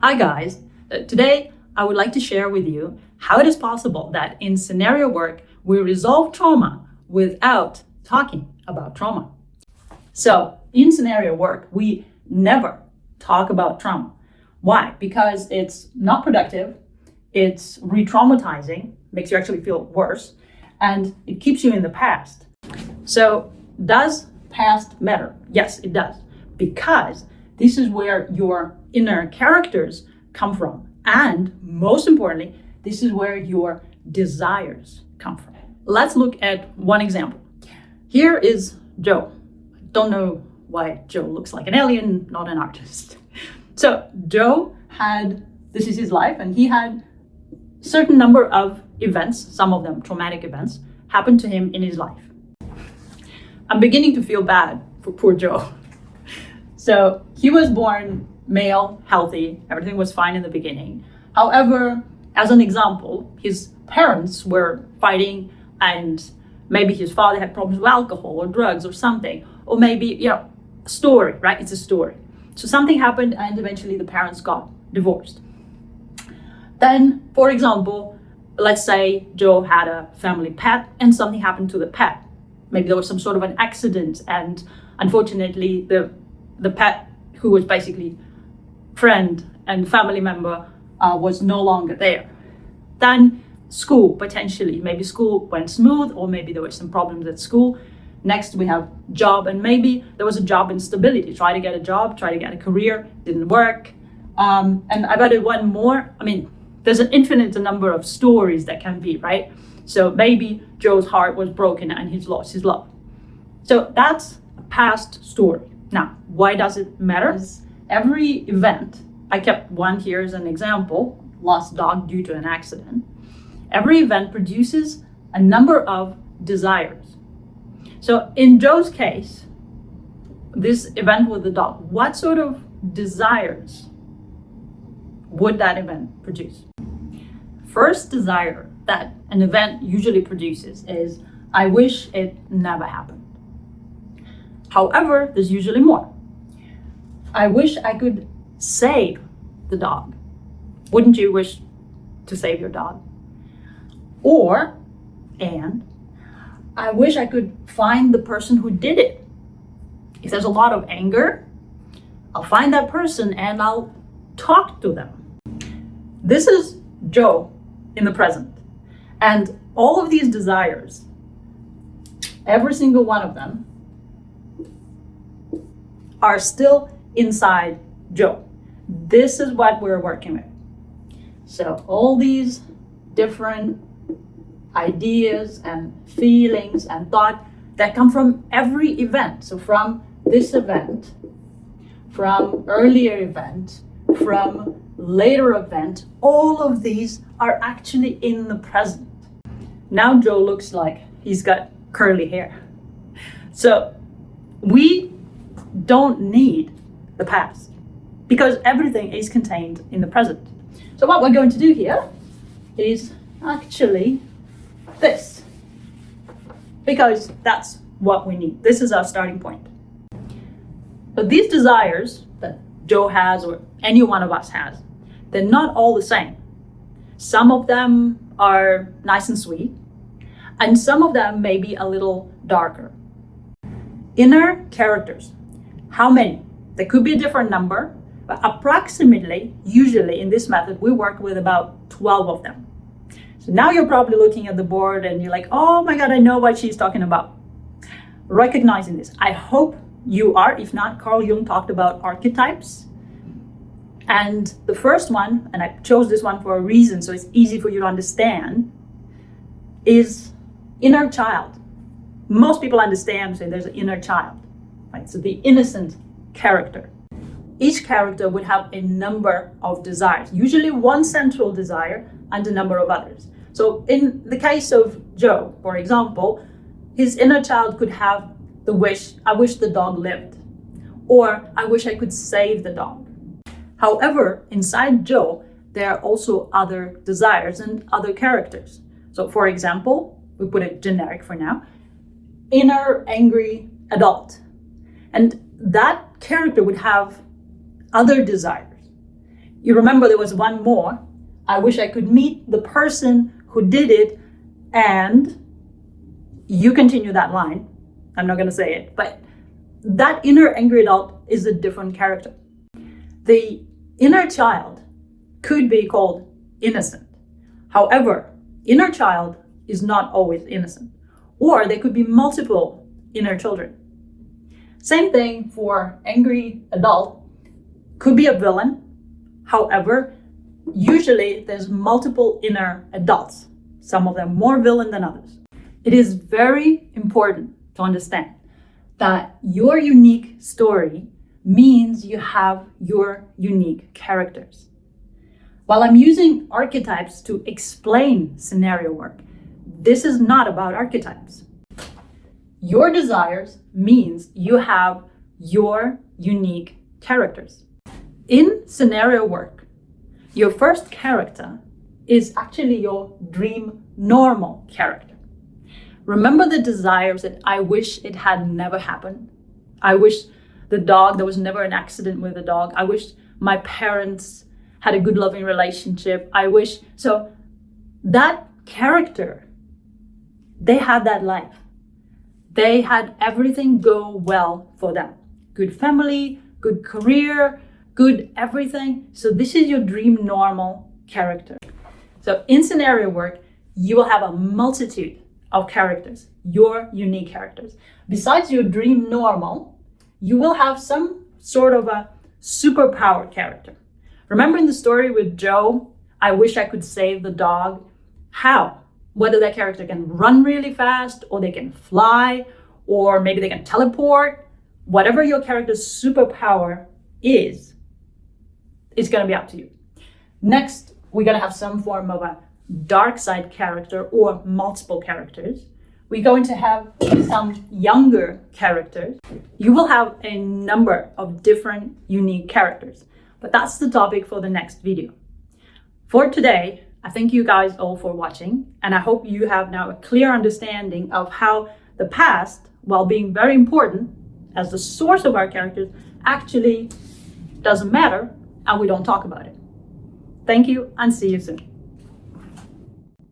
Hi guys, today I would like to share with you how it is possible that in scenario work we resolve trauma without talking about trauma. So in scenario work we never talk about trauma. Why? Because it's not productive, it's re-traumatizing, makes you actually feel worse, and it keeps you in the past. So does past matter? Yes, it does, because this is where your inner characters come from. And most importantly, this is where your desires come from. Let's look at one example. Here is Joe. Don't know why Joe looks like an alien, not an artist. So Joe this is his life, and he had a certain number of events, some of them traumatic events, happen to him in his life. I'm beginning to feel bad for poor Joe. So he was born male, healthy, everything was fine in the beginning. However, as an example, his parents were fighting, and maybe his father had problems with alcohol or drugs or something, or maybe, a story, right? It's a story. So something happened and eventually the parents got divorced. Then, for example, let's say Joe had a family pet and something happened to the pet. Maybe there was some sort of an accident, and unfortunately the pet, who was basically friend and family member, was no longer there. Then school, potentially, maybe school went smooth, or maybe there were some problems at school. Next we have job, and maybe there was a job instability. Try to get a job, try to get a career, didn't work. And I've added one more. There's an infinite number of stories that can be, right? So maybe Joe's heart was broken and he's lost his love. So that's a past story. Now, why does it matter? Every event, I kept one here as an example, lost dog due to an accident. Every event produces a number of desires. So in Joe's case, this event with the dog, what sort of desires would that event produce? First desire that an event usually produces is, I wish it never happened. However, there's usually more. I wish I could save the dog. Wouldn't you wish to save your dog? And I wish I could find the person who did it. If there's a lot of anger, I'll find that person and I'll talk to them. This is Joe in the present. And all of these desires, every single one of them, are still inside Joe. This is what we're working with. So all these different ideas and feelings and thought that come from every event. So from this event, from earlier event, from later event, all of these are actually in the present. Now Joe looks like he's got curly hair. So we don't need the past, because everything is contained in the present. So what we're going to do here is actually this, because that's what we need. This is our starting point. But these desires that Joe has, or any one of us has, they're not all the same. Some of them are nice and sweet, and some of them may be a little darker. Inner characters, how many? There could be a different number, but approximately, usually in this method, we work with about 12 of them. So now you're probably looking at the board and you're like, oh my God, I know what she's talking about. Recognizing this. I hope you are. If not, Carl Jung talked about archetypes. And the first one, and I chose this one for a reason so it's easy for you to understand, is inner child. Most people understand, say there's an inner child, right? So the innocent character. Each character would have a number of desires, usually one central desire and a number of others. So in the case of Joe, for example, his inner child could have the wish, I wish the dog lived, or I wish I could save the dog. However, inside Joe, there are also other desires and other characters. So for example, we put it generic for now, inner angry adult. And that character would have other desires. you remember there was one more. I wish I could meet the person who did it, and you continue that line. I'm not going to say it, but that inner angry adult is a different character. The inner child could be called innocent. However, inner child is not always innocent, or there could be multiple inner children. Same thing for angry adult, could be a villain. However, usually there's multiple inner adults, some of them more villain than others. It is very important to understand that your unique story means you have your unique characters. While I'm using archetypes to explain scenario work, this is not about archetypes. Your desires means you have your unique characters. In scenario work, your first character is actually your dream normal character. Remember the desires that I wish it had never happened? I wish there was never an accident with the dog. I wish my parents had a good loving relationship. So that character, they had that life. They had everything go well for them. Good family, good career, good everything. So this is your dream normal character. So in scenario work, you will have a multitude of characters, your unique characters. Besides your dream normal, you will have some sort of a superpower character. Remember in the story with Joe, I wish I could save the dog. How? Whether that character can run really fast, or they can fly, or maybe they can teleport. Whatever your character's superpower is, it's going to be up to you. Next, we're going to have some form of a dark side character or multiple characters. We're going to have some younger characters. You will have a number of different unique characters, but that's the topic for the next video. For today, I thank you guys all for watching, and I hope you have now a clear understanding of how the past, while being very important as the source of our characters, actually doesn't matter, and we don't talk about it. Thank you, and see you soon.